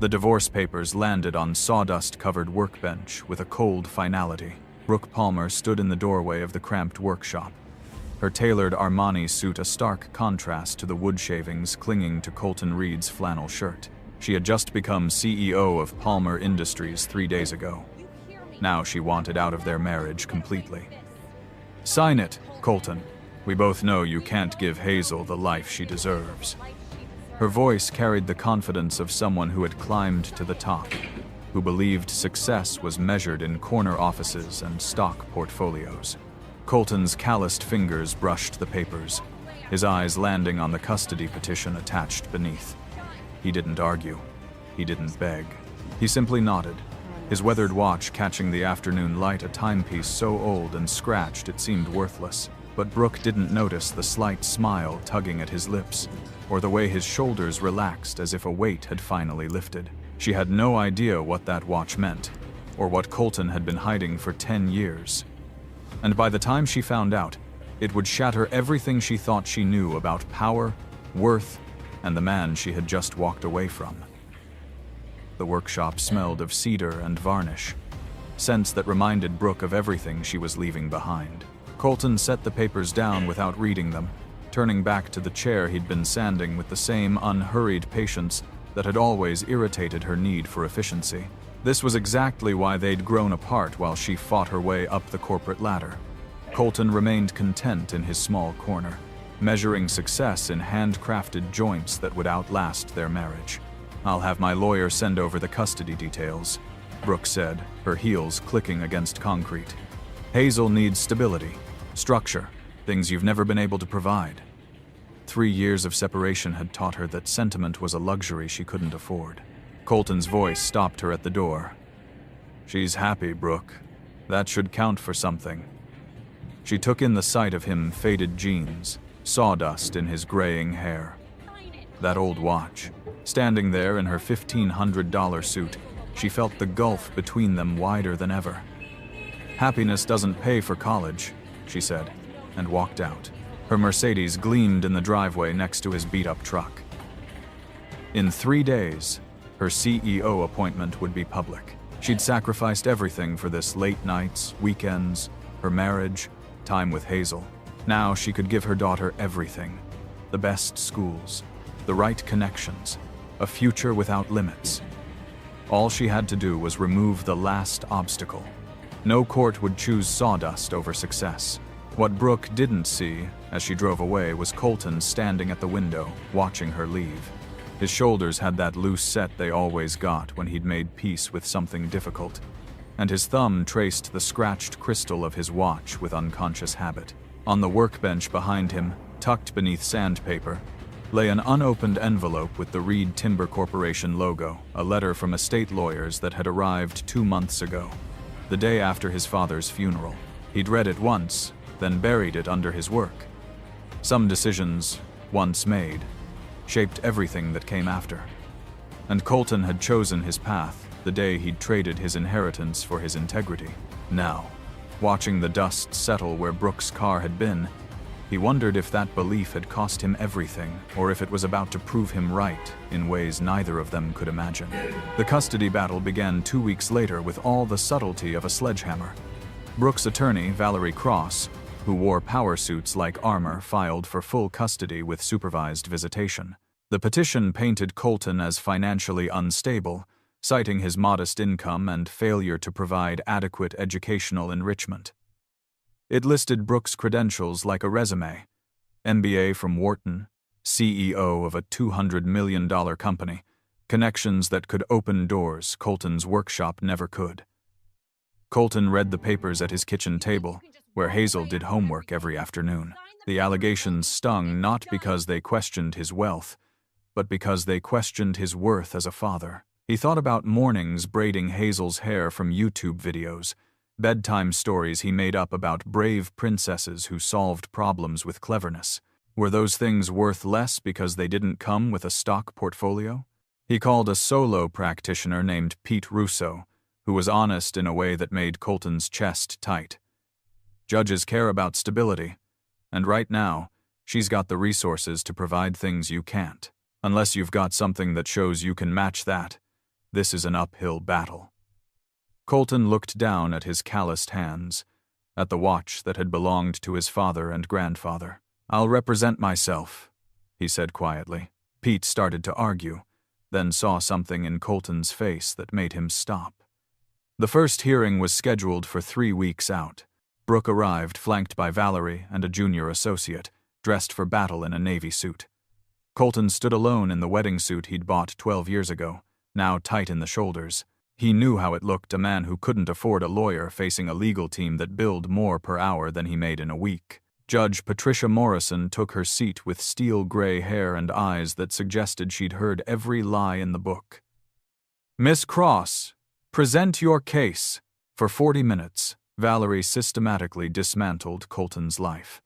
The divorce papers landed on sawdust-covered workbench with a cold finality. Brooke Palmer stood in the doorway of the cramped workshop, her tailored Armani suit a stark contrast to the wood shavings clinging to Colton Reed's flannel shirt. She had just become CEO of Palmer Industries 3 days ago. Now she wanted out of their marriage completely. "Sign it, Colton. We both know you can't give Hazel the life she deserves." Her voice carried the confidence of someone who had climbed to the top, who believed success was measured in corner offices and stock portfolios. Colton's calloused fingers brushed the papers, his eyes landing on the custody petition attached beneath. He didn't argue. He didn't beg. He simply nodded, his weathered watch catching the afternoon light, a timepiece so old and scratched it seemed worthless. But Brooke didn't notice the slight smile tugging at his lips, or the way his shoulders relaxed as if a weight had finally lifted. She had no idea what that watch meant, or what Colton had been hiding for 10 years. And by the time she found out, it would shatter everything she thought she knew about power, worth, and the man she had just walked away from. The workshop smelled of cedar and varnish, scents that reminded Brooke of everything she was leaving behind. Colton set the papers down without reading them, turning back to the chair he'd been sanding with the same unhurried patience that had always irritated her need for efficiency. This was exactly why they'd grown apart while she fought her way up the corporate ladder. Colton remained content in his small corner, measuring success in handcrafted joints that would outlast their marriage. "I'll have my lawyer send over the custody details," Brooke said, her heels clicking against concrete. "Hazel needs stability, structure, things you've never been able to provide." 3 years of separation had taught her that sentiment was a luxury she couldn't afford. Colton's voice stopped her at the door. "She's happy, Brooke. That should count for something." She took in the sight of him, faded jeans, sawdust in his graying hair. That old watch. Standing there in her $1,500 suit, she felt the gulf between them wider than ever. "Happiness doesn't pay for college," she said, and walked out. Her Mercedes gleamed in the driveway next to his beat-up truck. In 3 days, her CEO appointment would be public. She'd sacrificed everything for this: late nights, weekends, her marriage, time with Hazel. Now she could give her daughter everything: the best schools, the right connections, a future without limits. All she had to do was remove the last obstacle. No court would choose sawdust over success. What Brooke didn't see as she drove away was Colton standing at the window, watching her leave. His shoulders had that loose set they always got when he'd made peace with something difficult, and his thumb traced the scratched crystal of his watch with unconscious habit. On the workbench behind him, tucked beneath sandpaper, lay an unopened envelope with the Reed Timber Corporation logo, a letter from estate lawyers that had arrived 2 months ago, the day after his father's funeral. He'd read it once, then buried it under his work. Some decisions, once made, shaped everything that came after. And Colton had chosen his path the day he'd traded his inheritance for his integrity. Now, watching the dust settle where Brooke's car had been, he wondered if that belief had cost him everything, or if it was about to prove him right in ways neither of them could imagine. The custody battle began 2 weeks later with all the subtlety of a sledgehammer. Brooke's attorney, Valerie Cross, who wore power suits like armor, filed for full custody with supervised visitation. The petition painted Colton as financially unstable, citing his modest income and failure to provide adequate educational enrichment. It listed Brooke's credentials like a resume: MBA from Wharton, CEO of a $200 million company, connections that could open doors Colton's workshop never could. Colton read the papers at his kitchen table, where Hazel did homework every afternoon. The allegations stung not because they questioned his wealth, but because they questioned his worth as a father. He thought about mornings braiding Hazel's hair from YouTube videos, bedtime stories he made up about brave princesses who solved problems with cleverness. Were those things worth less because they didn't come with a stock portfolio? He called a solo practitioner named Pete Russo, who was honest in a way that made Colton's chest tight. Judges care about stability, and right now, she's got the resources to provide things you can't. Unless you've got something that shows you can match that, This is an uphill battle. Colton looked down at his calloused hands, at the watch that had belonged to his father and grandfather. I'll represent myself, he said quietly. Pete started to argue, then saw something in Colton's face that made him stop. The first hearing was scheduled for 3 weeks out. Brooke arrived flanked by Valerie and a junior associate, dressed for battle in a navy suit. Colton stood alone in the wedding suit he'd bought 12 years ago, now tight in the shoulders. He knew how it looked, a man who couldn't afford a lawyer facing a legal team that billed more per hour than he made in a week. Judge Patricia Morrison took her seat with steel gray hair and eyes that suggested she'd heard every lie in the book. Miss Cross, present your case. For 40 minutes, Valerie systematically dismantled Colton's life.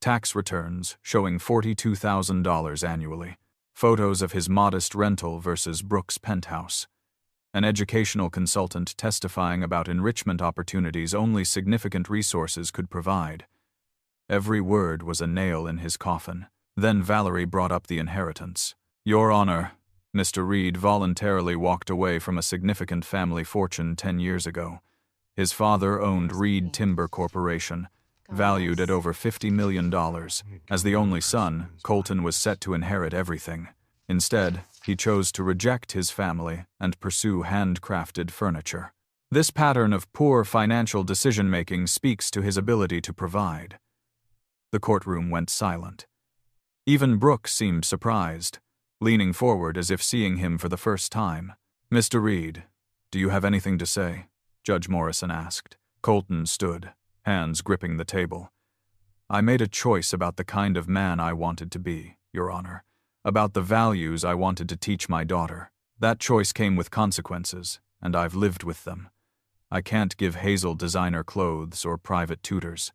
Tax returns showing $42,000 annually, photos of his modest rental versus Brooke's penthouse, an educational consultant testifying about enrichment opportunities only significant resources could provide. Every word was a nail in his coffin. Then Valerie brought up the inheritance. Your Honor, Mr. Reed voluntarily walked away from a significant family fortune 10 years ago. His father owned Reed Timber Corporation, valued at over $50 million. As the only son, Colton was set to inherit everything. Instead, he chose to reject his family and pursue handcrafted furniture. This pattern of poor financial decision-making speaks to his ability to provide. The courtroom went silent. Even Brooke seemed surprised, leaning forward as if seeing him for the first time. Mr. Reed, do you have anything to say? Judge Morrison asked. Colton stood, hands gripping the table. I made a choice about the kind of man I wanted to be, Your Honor, about the values I wanted to teach my daughter. That choice came with consequences, and I've lived with them. I can't give Hazel designer clothes or private tutors,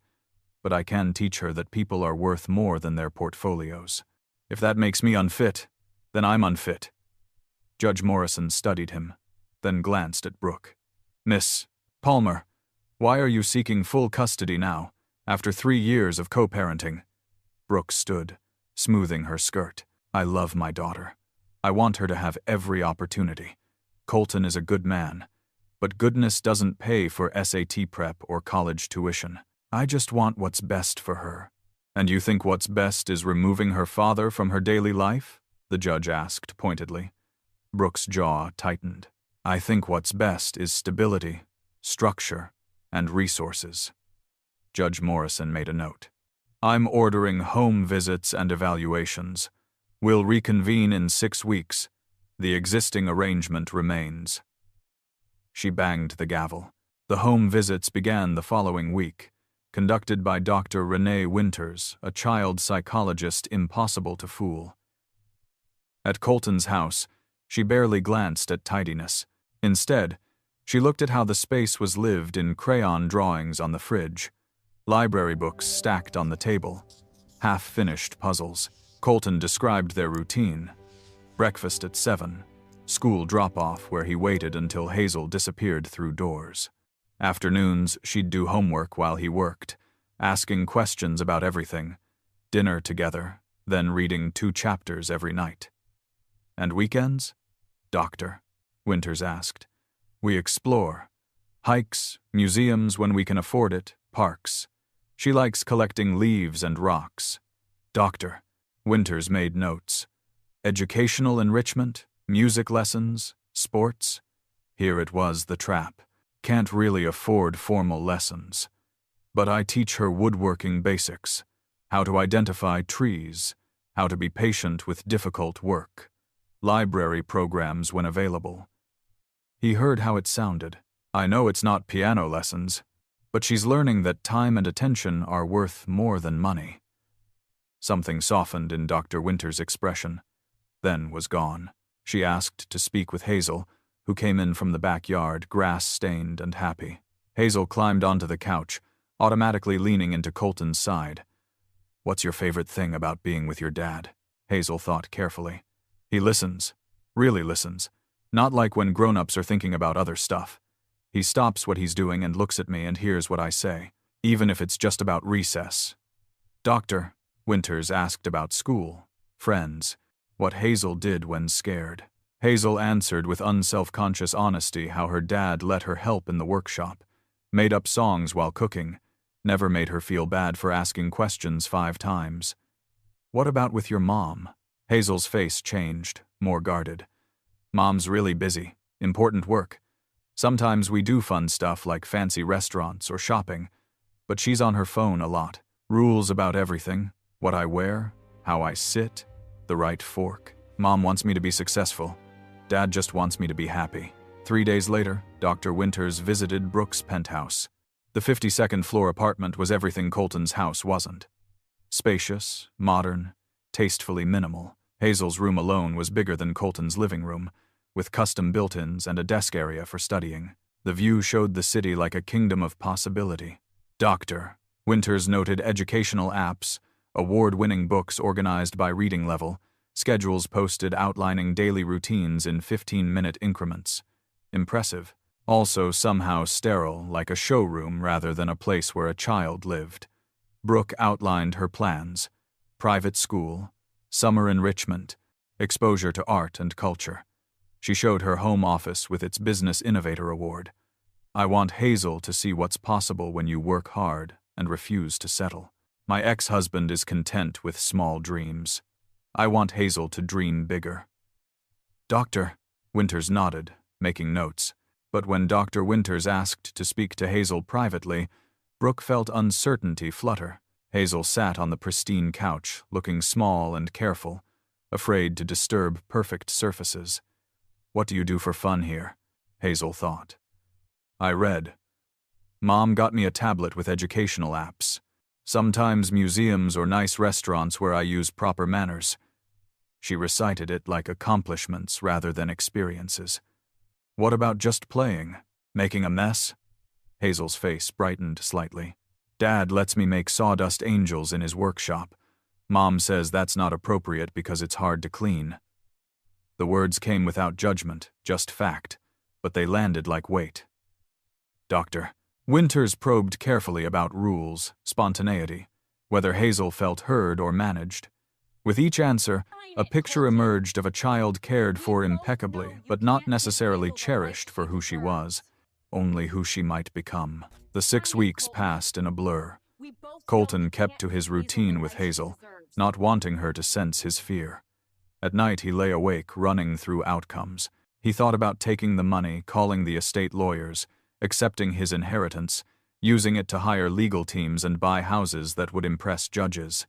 but I can teach her that people are worth more than their portfolios. If that makes me unfit, then I'm unfit. Judge Morrison studied him, then glanced at Brooke. Miss Palmer, why are you seeking full custody now, after 3 years of co-parenting? Brooke stood, smoothing her skirt. I love my daughter. I want her to have every opportunity. Colton is a good man, but goodness doesn't pay for SAT prep or college tuition. I just want what's best for her. And you think what's best is removing her father from her daily life? The judge asked pointedly. Brooke's jaw tightened. I think what's best is stability, structure, and resources. Judge Morrison made a note. I'm ordering home visits and evaluations. We'll reconvene in 6 weeks. The existing arrangement remains. She banged the gavel. The home visits began the following week, conducted by Dr. Renee Winters, a child psychologist impossible to fool. At Colton's house, she barely glanced at tidiness. Instead, she looked at how the space was lived in crayon drawings on the fridge, library books stacked on the table, half-finished puzzles. Colton described their routine. Breakfast at 7, school drop-off where he waited until Hazel disappeared through doors. Afternoons, she'd do homework while he worked, asking questions about everything, dinner together, then reading 2 chapters every night. And weekends? Doctor, Winters asked. We explore. Hikes, museums when we can afford it, parks. She likes collecting leaves and rocks. Doctor, Winters made notes. Educational enrichment, music lessons, sports. Here it was, the trap. Can't really afford formal lessons. But I teach her woodworking basics, how to identify trees, how to be patient with difficult work, library programs when available. He heard how it sounded. I know it's not piano lessons, but she's learning that time and attention are worth more than money. Something softened in Dr. Winters' expression, then was gone. She asked to speak with Hazel, who came in from the backyard, grass-stained and happy. Hazel climbed onto the couch, automatically leaning into Colton's side. What's your favorite thing about being with your dad? Hazel thought carefully. He listens, really listens, not like when grown-ups are thinking about other stuff. He stops what he's doing and looks at me and hears what I say, even if it's just about recess. Doctor, Winters asked about school, friends, what Hazel did when scared. Hazel answered with unself-conscious honesty how her dad let her help in the workshop, made up songs while cooking, never made her feel bad for asking questions 5 times. "What about with your mom?" Hazel's face changed, more guarded. "Mom's really busy. Important work. Sometimes we do fun stuff like fancy restaurants or shopping, but she's on her phone a lot. Rules about everything, what I wear, how I sit, the right fork. Mom wants me to be successful. Dad just wants me to be happy." 3 days later, Dr. Winters visited Brooke's penthouse. The 52nd floor apartment was everything Colton's house wasn't. Spacious, modern, tastefully minimal. Hazel's room alone was bigger than Colton's living room, with custom built-ins and a desk area for studying. The view showed the city like a kingdom of possibility. Dr. Winters noted educational apps, award-winning books organized by reading level, schedules posted outlining daily routines in 15-minute increments. Impressive. Also somehow sterile, like a showroom rather than a place where a child lived. Brooke outlined her plans: private school, summer enrichment, exposure to art and culture. She showed her home office with its Business Innovator Award. "I want Hazel to see what's possible when you work hard and refuse to settle. My ex-husband is content with small dreams. I want Hazel to dream bigger." "Doctor," Winters nodded, making notes. But when Dr. Winters asked to speak to Hazel privately, Brooke felt uncertainty flutter. Hazel sat on the pristine couch, looking small and careful, afraid to disturb perfect surfaces. "What do you do for fun here?" Hazel thought. "I read. Mom got me a tablet with educational apps. Sometimes museums or nice restaurants where I use proper manners." She recited it like accomplishments rather than experiences. "What about just playing? Making a mess?" Hazel's face brightened slightly. "Dad lets me make sawdust angels in his workshop. Mom says that's not appropriate because it's hard to clean." The words came without judgment, just fact, but they landed like weight. "Doctor." Winters probed carefully about rules, spontaneity, whether Hazel felt heard or managed. With each answer, a picture emerged of a child cared for impeccably, but not necessarily cherished for who she was, only who she might become. The 6 weeks passed in a blur. Colton kept to his routine with Hazel, not wanting her to sense his fear. At night he lay awake, running through outcomes. He thought about taking the money, calling the estate lawyers, accepting his inheritance, using it to hire legal teams and buy houses that would impress judges.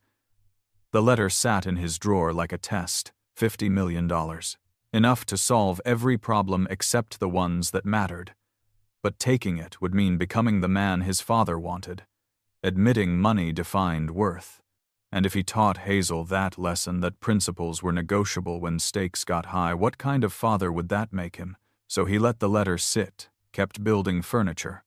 The letter sat in his drawer like a test, $50 million. Enough to solve every problem except the ones that mattered. But taking it would mean becoming the man his father wanted, admitting money defined worth. And if he taught Hazel that lesson, that principles were negotiable when stakes got high, what kind of father would that make him? So he let the letter sit, kept building furniture,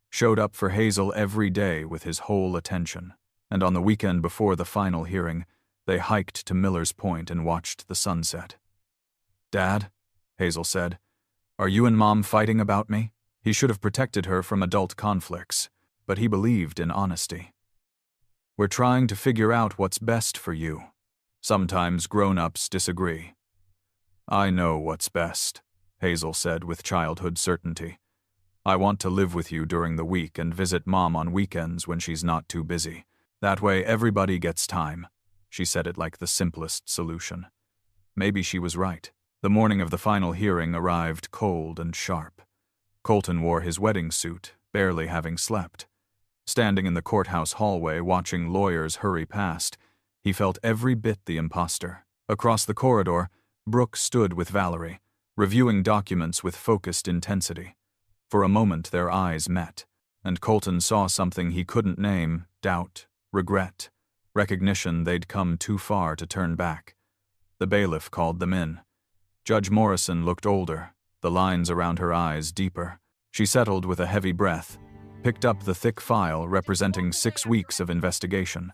showed up for Hazel every day with his whole attention. And on the weekend before the final hearing, they hiked to Miller's Point and watched the sunset. "Dad," Hazel said, "are you and Mom fighting about me?" He should have protected her from adult conflicts, but he believed in honesty. "We're trying to figure out what's best for you. Sometimes grown-ups disagree." "I know what's best," Hazel said with childhood certainty. "I want to live with you during the week and visit Mom on weekends when she's not too busy. That way everybody gets time." She said it like the simplest solution. Maybe she was right. The morning of the final hearing arrived cold and sharp. Colton wore his wedding suit, barely having slept. Standing in the courthouse hallway watching lawyers hurry past, he felt every bit the imposter. Across the corridor, Brooke stood with Valerie, reviewing documents with focused intensity. For a moment their eyes met, and Colton saw something he couldn't name: doubt, regret, recognition they'd come too far to turn back. The bailiff called them in. Judge Morrison looked older, the lines around her eyes deeper. She settled with a heavy breath, picked up the thick file representing 6 weeks of investigation.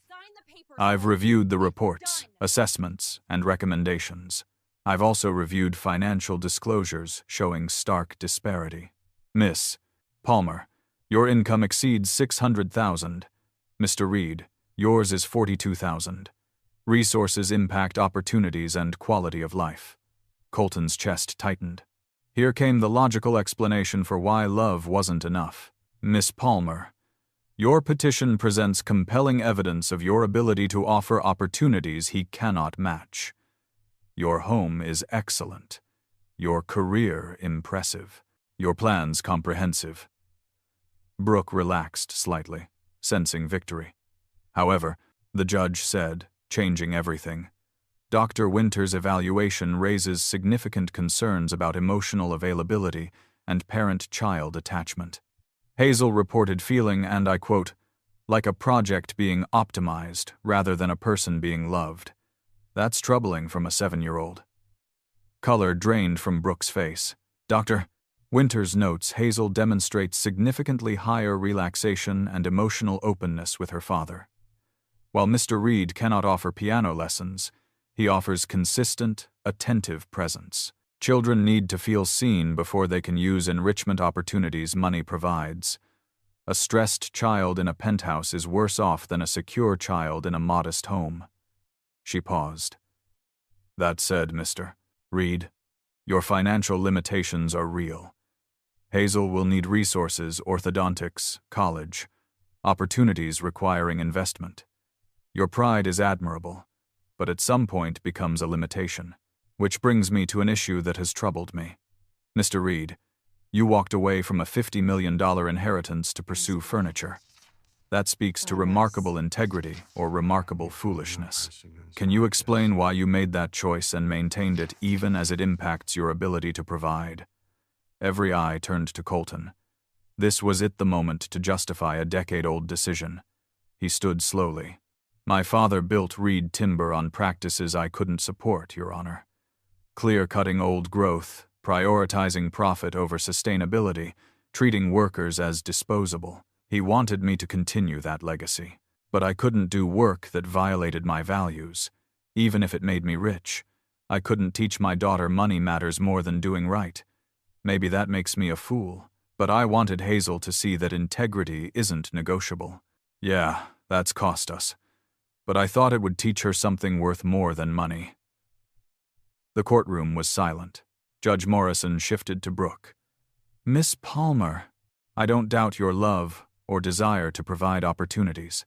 "I've reviewed the reports, assessments, and recommendations. I've also reviewed financial disclosures showing stark disparity. Miss Palmer, your income exceeds $600,000. Mr. Reed, yours is $42,000. Resources impact opportunities and quality of life. Colton's chest tightened. Here came the logical explanation for why love wasn't enough. Miss Palmer, your petition presents compelling evidence of your ability to offer opportunities he cannot match. Your home is excellent. Your career impressive. Your plans comprehensive. Brooke relaxed slightly, sensing victory. However, the judge said, changing everything, Dr. Winter's evaluation raises significant concerns about emotional availability and parent-child attachment. Hazel reported feeling, and I quote, like a project being optimized rather than a person being loved. That's troubling from a 7-year-old. Color drained from Brooke's face. Dr. Winter's notes, Hazel demonstrates significantly higher relaxation and emotional openness with her father. While Mr. Reed cannot offer piano lessons, he offers consistent, attentive presence. Children need to feel seen before they can use enrichment opportunities money provides. A stressed child in a penthouse is worse off than a secure child in a modest home. She paused. That said, Mr. Reed, your financial limitations are real. Hazel will need resources, orthodontics, college, opportunities requiring investment. Your pride is admirable, but at some point becomes a limitation. Which brings me to an issue that has troubled me. Mr. Reed, you walked away from a $50 million inheritance to pursue furniture. That speaks to remarkable integrity or remarkable foolishness. Can you explain why you made that choice and maintained it even as it impacts your ability to provide? Every eye turned to Colton. This was it, the moment to justify a decade-old decision. He stood slowly. My father built Reed Timber on practices I couldn't support, Your Honor. Clear-cutting old growth, prioritizing profit over sustainability, treating workers as disposable. He wanted me to continue that legacy. But I couldn't do work that violated my values. Even if it made me rich, I couldn't teach my daughter money matters more than doing right. Maybe that makes me a fool, but I wanted Hazel to see that integrity isn't negotiable. Yeah, that's cost us. But I thought it would teach her something worth more than money. The courtroom was silent. Judge Morrison shifted to Brooke. Miss Palmer, I don't doubt your love or desire to provide opportunities,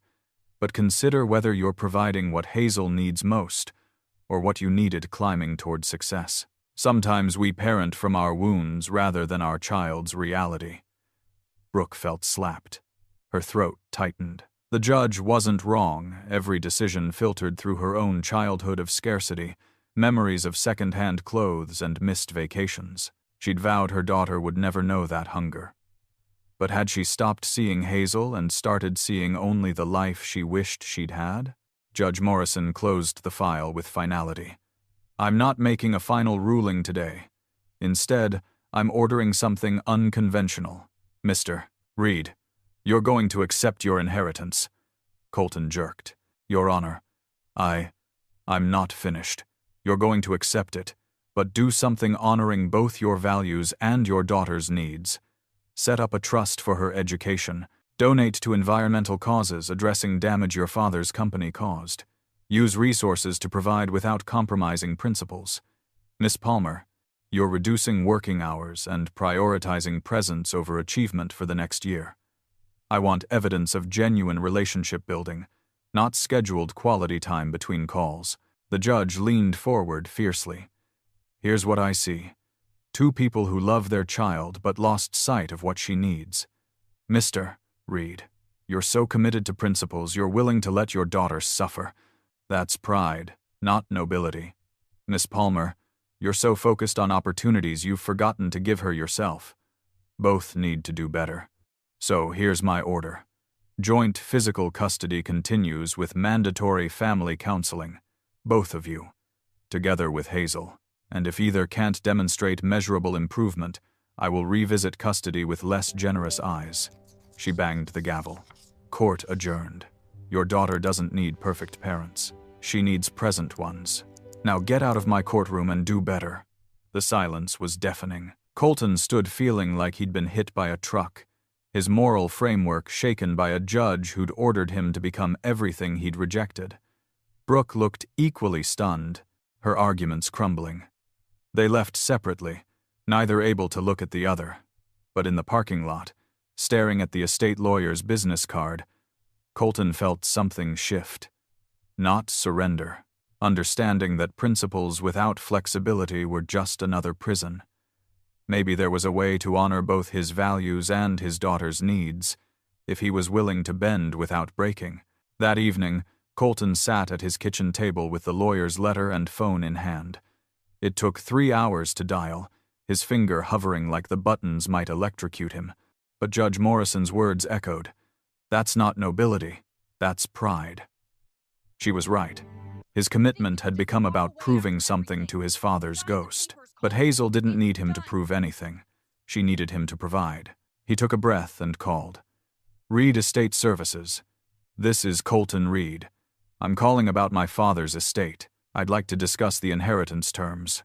but consider whether you're providing what Hazel needs most or what you needed climbing toward success. Sometimes we parent from our wounds rather than our child's reality. Brooke felt slapped. Her throat tightened. The judge wasn't wrong. Every decision filtered through her own childhood of scarcity, memories of second-hand clothes and missed vacations. She'd vowed her daughter would never know that hunger. But had she stopped seeing Hazel and started seeing only the life she wished she'd had? Judge Morrison closed the file with finality. I'm not making a final ruling today. Instead, I'm ordering something unconventional. Mr. Reed, you're going to accept your inheritance. Colton jerked. Your Honor, I'm not finished. You're going to accept it, but do something honoring both your values and your daughter's needs. Set up a trust for her education. Donate to environmental causes addressing damage your father's company caused. Use resources to provide without compromising principles. Miss Palmer, you're reducing working hours and prioritizing presence over achievement for the next year. I want evidence of genuine relationship building, not scheduled quality time between calls. The judge leaned forward fiercely. Here's what I see. 2 people who love their child but lost sight of what she needs. Mr. Reed, you're so committed to principles you're willing to let your daughter suffer. That's pride, not nobility. Miss Palmer, you're so focused on opportunities you've forgotten to give her yourself. Both need to do better. So here's my order. Joint physical custody continues with mandatory family counseling. Both of you, together with Hazel. And if either can't demonstrate measurable improvement, I will revisit custody with less generous eyes. She banged the gavel. Court adjourned. Your daughter doesn't need perfect parents. She needs present ones. Now get out of my courtroom and do better. The silence was deafening. Colton stood feeling like he'd been hit by a truck, his moral framework shaken by a judge who'd ordered him to become everything he'd rejected. Brooke looked equally stunned, her arguments crumbling. They left separately, neither able to look at the other. But in the parking lot, staring at the estate lawyer's business card, Colton felt something shift. Not surrender. Understanding that principles without flexibility were just another prison. Maybe there was a way to honor both his values and his daughter's needs, if he was willing to bend without breaking. That evening, Colton sat at his kitchen table with the lawyer's letter and phone in hand. It took 3 hours to dial, his finger hovering like the buttons might electrocute him. But Judge Morrison's words echoed. That's not nobility, that's pride. She was right. His commitment had become about proving something to his father's ghost. But Hazel didn't need him to prove anything. She needed him to provide. He took a breath and called. Reed Estate Services. This is Colton Reed. I'm calling about my father's estate. I'd like to discuss the inheritance terms.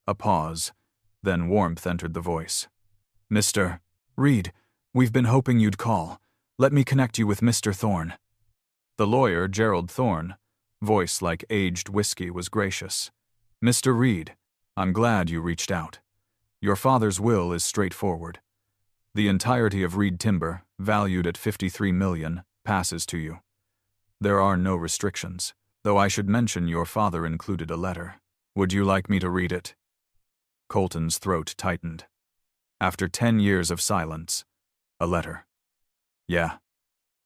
A pause. Then warmth entered the voice. Mr. Reed, we've been hoping you'd call. Let me connect you with Mr. Thorne. The lawyer, Gerald Thorne, voice like aged whiskey, was gracious. Mr. Reed, I'm glad you reached out. Your father's will is straightforward. The entirety of Reed Timber, valued at $53 million, passes to you. There are no restrictions, though I should mention your father included a letter. Would you like me to read it? Colton's throat tightened. After 10 years of silence, a letter. Yeah,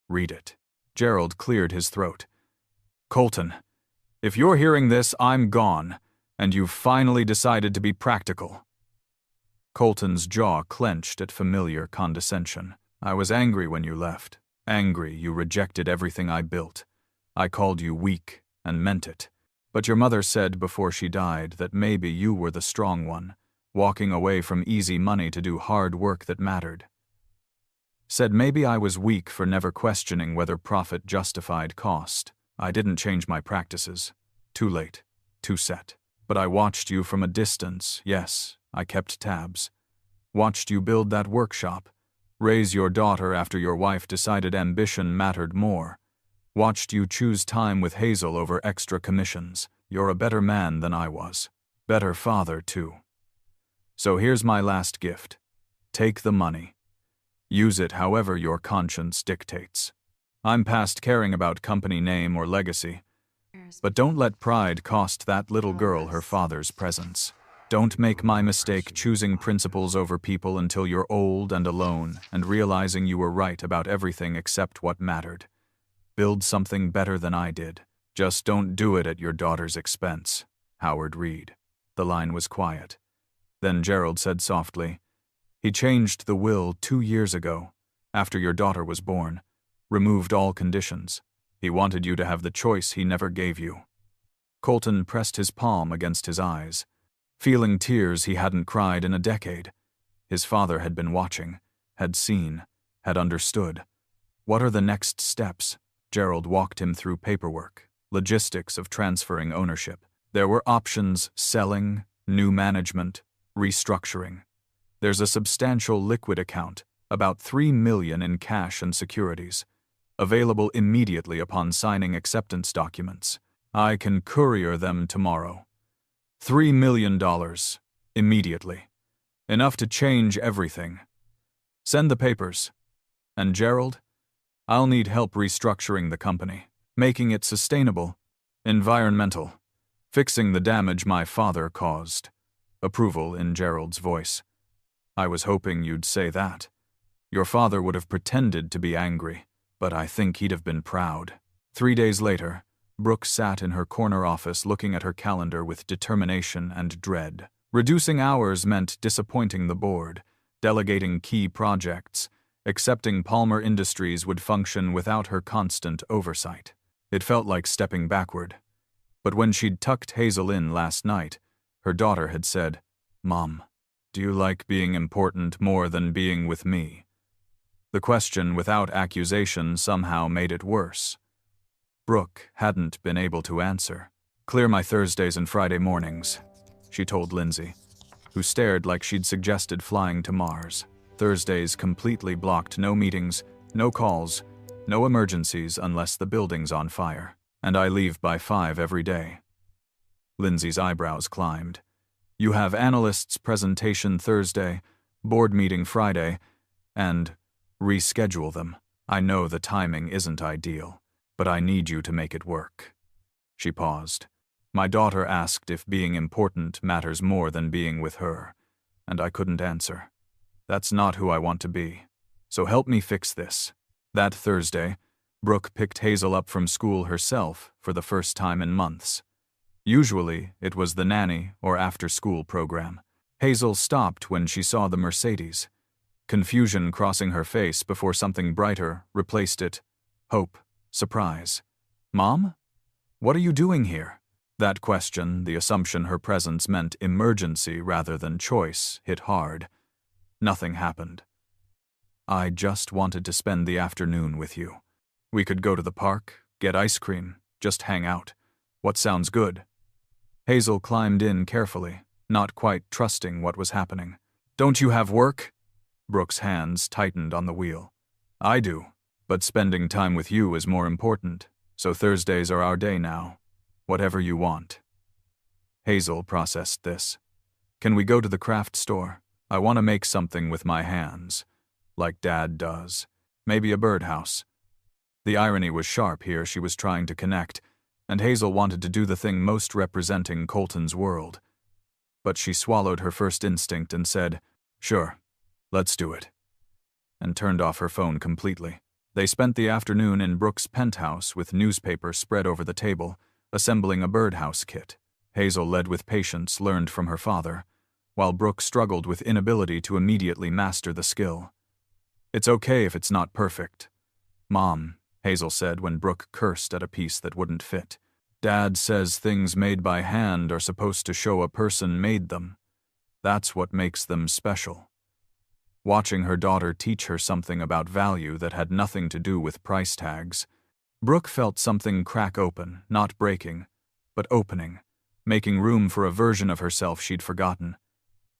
read it. Gerald cleared his throat. Colton, if you're hearing this, I'm gone, and you've finally decided to be practical. Colton's jaw clenched at familiar condescension. I was angry when you left. Angry you rejected everything I built. I called you weak and meant it. But your mother said before she died that maybe you were the strong one, walking away from easy money to do hard work that mattered. Said maybe I was weak for never questioning whether profit justified cost. I didn't change my practices. Too late. Too set. But I watched you from a distance, yes, I kept tabs. Watched you build that workshop, raise your daughter after your wife decided ambition mattered more. Watched you choose time with Hazel over extra commissions. You're a better man than I was. Better father, too. So here's my last gift. Take the money. Use it however your conscience dictates. I'm past caring about company name or legacy. But don't let pride cost that little girl her father's presence. Don't make my mistake choosing principles over people until you're old and alone and realizing you were right about everything except what mattered. Build something better than I did. Just don't do it at your daughter's expense. Howard Reed. The line was quiet. Then Gerald said softly, He changed the will 2 years ago, after your daughter was born, removed all conditions. He wanted you to have the choice he never gave you. Colton pressed his palm against his eyes, feeling tears he hadn't cried in a decade. His father had been watching, had seen, had understood. What are the next steps? Gerald walked him through paperwork, logistics of transferring ownership. There were options: selling, new management, restructuring. There's a substantial liquid account, about $3 million in cash and securities, available immediately upon signing acceptance documents. I can courier them tomorrow. $3 million, immediately. Enough to change everything. Send the papers. And Gerald, I'll need help restructuring the company, making it sustainable, environmental, fixing the damage my father caused. Approval in Gerald's voice. I was hoping you'd say that. Your father would have pretended to be angry, but I think he'd have been proud. 3 days later, Brooke sat in her corner office looking at her calendar with determination and dread. Reducing hours meant disappointing the board, delegating key projects, accepting Palmer Industries would function without her constant oversight. It felt like stepping backward. But when she'd tucked Hazel in last night, her daughter had said, Mom, do you like being important more than being with me? The question without accusation somehow made it worse. Brooke hadn't been able to answer. Clear my Thursdays and Friday mornings, she told Lindsay, who stared like she'd suggested flying to Mars. Thursdays completely blocked: no meetings, no calls, no emergencies unless the building's on fire. And I leave by 5 every day. Lindsay's eyebrows climbed. You have analysts' presentation Thursday, board meeting Friday, and reschedule them. I know the timing isn't ideal, but I need you to make it work." She paused. My daughter asked if being important matters more than being with her, and I couldn't answer. That's not who I want to be. So help me fix this. That Thursday, Brooke picked Hazel up from school herself for the first time in months. Usually, it was the nanny or after-school program. Hazel stopped when she saw the Mercedes. Confusion crossing her face before something brighter replaced it. Hope, surprise. "Mom? What are you doing here?" That question, the assumption her presence meant emergency rather than choice, hit hard. Nothing happened. "I just wanted to spend the afternoon with you. We could go to the park, get ice cream, just hang out. What sounds good?" Hazel climbed in carefully, not quite trusting what was happening. "Don't you have work?" Brooke's hands tightened on the wheel. "I do, but spending time with you is more important, so Thursdays are our day now. Whatever you want." Hazel processed this. "Can we go to the craft store? I want to make something with my hands, like Dad does. Maybe a birdhouse." The irony was sharp here. She was trying to connect, and Hazel wanted to do the thing most representing Colton's world. But she swallowed her first instinct and said, "Sure, let's do it," and turned off her phone completely. They spent the afternoon in Brooke's penthouse with newspaper spread over the table, assembling a birdhouse kit. Hazel led with patience learned from her father, while Brooke struggled with inability to immediately master the skill. "It's okay if it's not perfect." "Mom," Hazel said when Brooke cursed at a piece that wouldn't fit. "Dad says things made by hand are supposed to show a person made them. That's what makes them special." Watching her daughter teach her something about value that had nothing to do with price tags, Brooke felt something crack open, not breaking, but opening, making room for a version of herself she'd forgotten.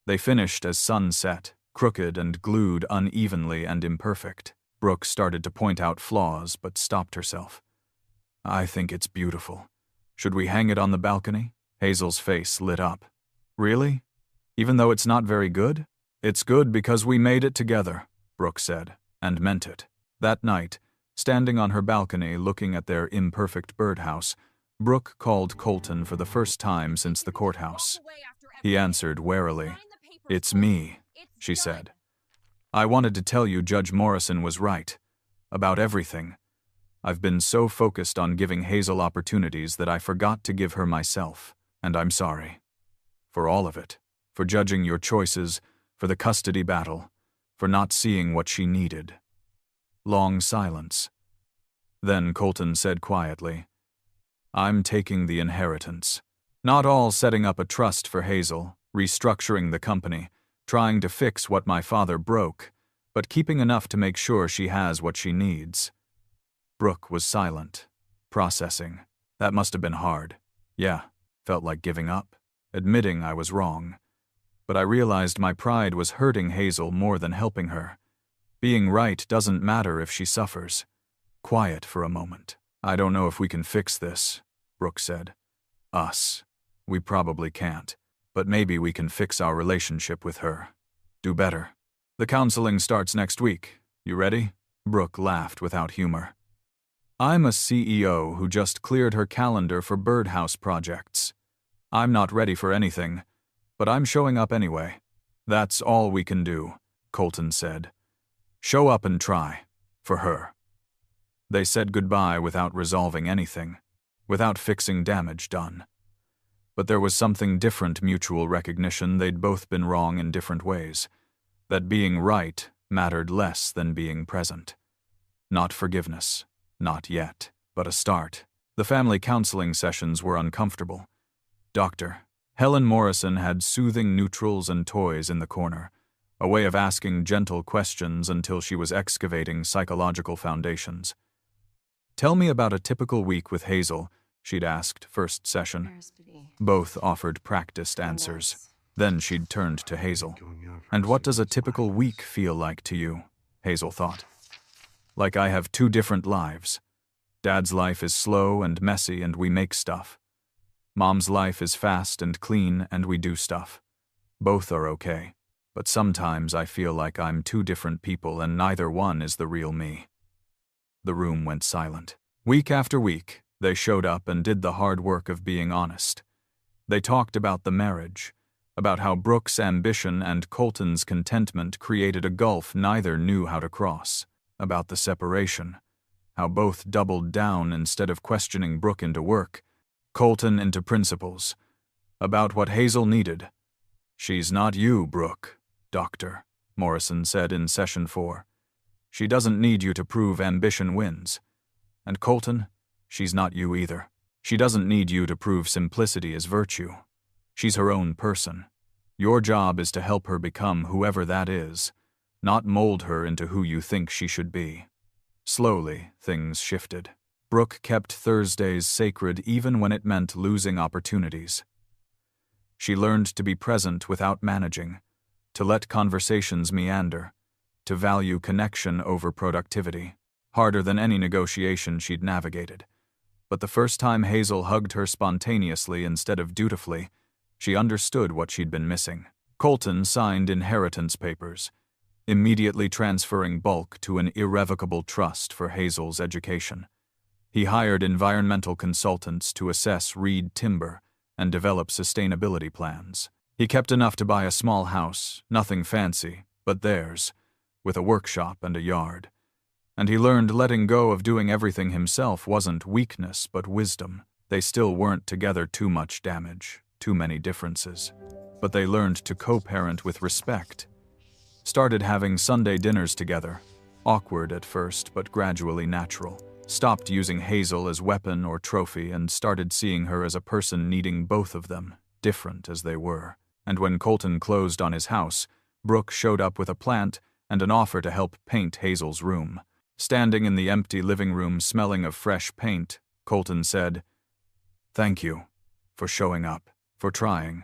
They finished as sun set, crooked and glued unevenly and imperfect. Brooke started to point out flaws, but stopped herself. "I think it's beautiful. Should we hang it on the balcony?" Hazel's face lit up. "Really? Even though it's not very good?" "It's good because we made it together," Brooke said, and meant it. That night, standing on her balcony looking at their imperfect birdhouse, Brooke called Colton for the first time since the courthouse. He answered warily. "It's me," she said. "I wanted to tell you Judge Morrison was right. About everything. I've been so focused on giving Hazel opportunities that I forgot to give her myself, and I'm sorry. For all of it. For judging your choices, for the custody battle, for not seeing what she needed." Long silence. Then Colton said quietly, "I'm taking the inheritance. Not all setting up a trust for Hazel, restructuring the company, trying to fix what my father broke, but keeping enough to make sure she has what she needs." Brooke was silent, processing. That must have been hard. Yeah, felt like giving up, admitting I was wrong. But I realized my pride was hurting Hazel more than helping her. Being right doesn't matter if she suffers. Quiet for a moment. "I don't know if we can fix this," Brooke said. "Us. We probably can't. But maybe we can fix our relationship with her. Do better. The counseling starts next week. You ready?" Brooke laughed without humor. "I'm a CEO who just cleared her calendar for birdhouse projects. I'm not ready for anything, but I'm showing up anyway. That's all we can do," Colton said. "Show up and try. For her." They said goodbye without resolving anything, without fixing damage done. But there was something different mutual recognition they'd both been wrong in different ways. That being right mattered less than being present. Not forgiveness. Not yet. But a start. The family counseling sessions were uncomfortable. Dr. Helen Morrison had soothing neutrals and toys in the corner, a way of asking gentle questions until she was excavating psychological foundations. "Tell me about a typical week with Hazel," she'd asked first session. Both offered practiced answers. Then she'd turned to Hazel. "And what does a typical week feel like to you?" Hazel thought. "Like I have two different lives. Dad's life is slow and messy and we make stuff. Mom's life is fast and clean and we do stuff. Both are okay. But sometimes I feel like I'm two different people and neither one is the real me." The room went silent. Week after week, they showed up and did the hard work of being honest. They talked about the marriage, about how Brooke's ambition and Colton's contentment created a gulf neither knew how to cross, about the separation, how both doubled down instead of questioning Brooke into work, Colton into principles, about what Hazel needed. "She's not you, Brooke, Doctor," Morrison said in Session 4. "She doesn't need you to prove ambition wins. And Colton, she's not you either. She doesn't need you to prove simplicity is virtue. She's her own person. Your job is to help her become whoever that is, not mold her into who you think she should be." Slowly, things shifted. Brooke kept Thursdays sacred even when it meant losing opportunities. She learned to be present without managing, to let conversations meander, to value connection over productivity. Harder than any negotiation she'd navigated. But the first time Hazel hugged her spontaneously instead of dutifully, she understood what she'd been missing. Colton signed inheritance papers, immediately transferring bulk to an irrevocable trust for Hazel's education. He hired environmental consultants to assess Reed timber and develop sustainability plans. He kept enough to buy a small house, nothing fancy, but theirs, with a workshop and a yard. And he learned letting go of doing everything himself wasn't weakness but wisdom. They still weren't together too much damage, too many differences. But they learned to co-parent with respect. Started having Sunday dinners together, awkward at first but gradually natural. Stopped using Hazel as weapon or trophy and started seeing her as a person needing both of them, different as they were. And when Colton closed on his house, Brooke showed up with a plant and an offer to help paint Hazel's room. Standing in the empty living room smelling of fresh paint, Colton said, "Thank you for showing up, for trying."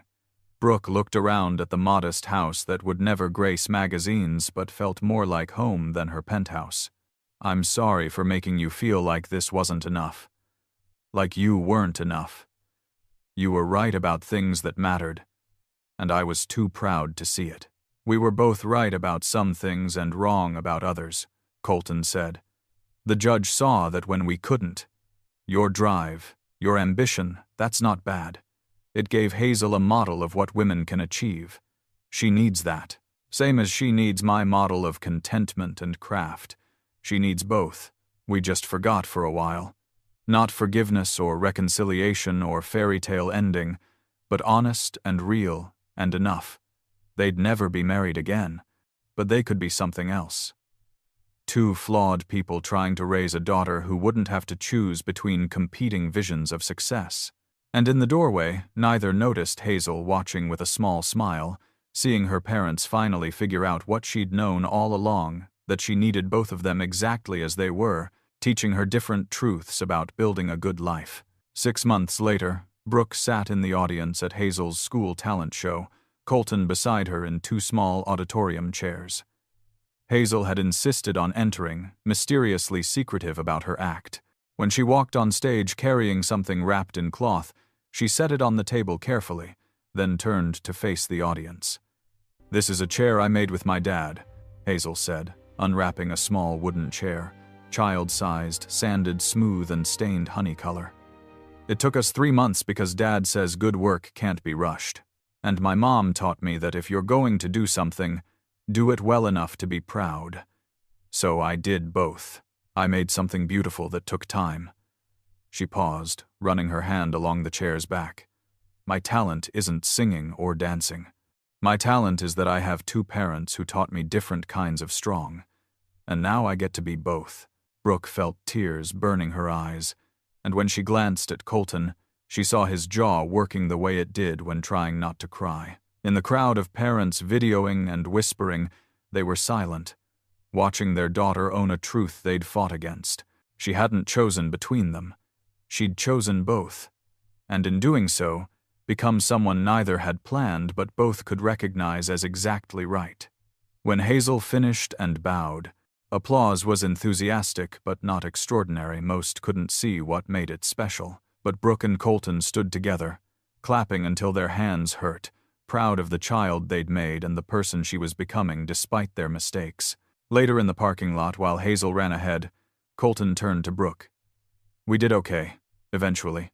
Brooke looked around at the modest house that would never grace magazines but felt more like home than her penthouse. "I'm sorry for making you feel like this wasn't enough. Like you weren't enough. You were right about things that mattered, and I was too proud to see it. We were both right about some things and wrong about others," Colton said. "The judge saw that when we couldn't. Your drive, your ambition, that's not bad. It gave Hazel a model of what women can achieve. She needs that. Same as she needs my model of contentment and craft. She needs both. We just forgot for a while. Not forgiveness or reconciliation or fairy tale ending, but honest and real and enough. They'd never be married again, but they could be something else. Two flawed people trying to raise a daughter who wouldn't have to choose between competing visions of success." And in the doorway, neither noticed Hazel watching with a small smile, seeing her parents finally figure out what she'd known all along, that she needed both of them exactly as they were, teaching her different truths about building a good life. 6 months later, Brooke sat in the audience at Hazel's school talent show, Colton beside her in 2 small auditorium chairs. Hazel had insisted on entering, mysteriously secretive about her act. When she walked on stage carrying something wrapped in cloth, she set it on the table carefully, then turned to face the audience. "This is a chair I made with my dad," Hazel said, unwrapping a small wooden chair, child-sized, sanded smooth and stained honey color. "It took us 3 months because Dad says good work can't be rushed. And my mom taught me that if you're going to do something, do it well enough to be proud. So I did both. I made something beautiful that took time." She paused, running her hand along the chair's back. "My talent isn't singing or dancing. My talent is that I have 2 parents who taught me different kinds of strong. And now I get to be both." Brooke felt tears burning her eyes, and when she glanced at Colton, she saw his jaw working the way it did when trying not to cry. In the crowd of parents videoing and whispering, they were silent, watching their daughter own a truth they'd fought against. She hadn't chosen between them. She'd chosen both, and in doing so, become someone neither had planned but both could recognize as exactly right. When Hazel finished and bowed, applause was enthusiastic but not extraordinary. Most couldn't see what made it special, but Brooke and Colton stood together, clapping until their hands hurt, proud of the child they'd made and the person she was becoming despite their mistakes. Later in the parking lot, while Hazel ran ahead, Colton turned to Brooke. "We did okay, eventually."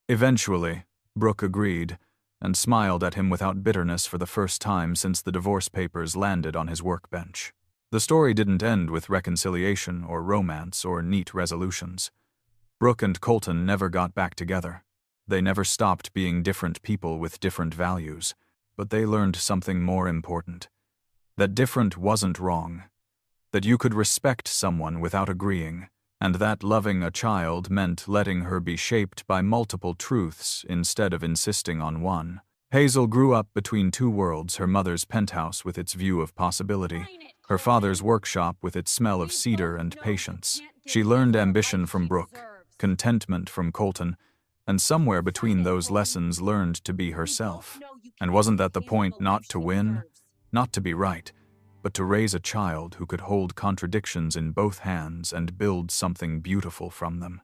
"Eventually," Brooke agreed, and smiled at him without bitterness for the first time since the divorce papers landed on his workbench. The story didn't end with reconciliation or romance or neat resolutions. Brooke and Colton never got back together. They never stopped being different people with different values, but they learned something more important. That different wasn't wrong. That you could respect someone without agreeing, and that loving a child meant letting her be shaped by multiple truths instead of insisting on one. Hazel grew up between two worlds: her mother's penthouse with its view of possibility, her father's workshop with its smell of cedar and patience. She learned ambition from Brooke, contentment from Colton, and somewhere between those lessons learned to be herself. And wasn't that the point? Not to win, not to be right, but to raise a child who could hold contradictions in both hands and build something beautiful from them.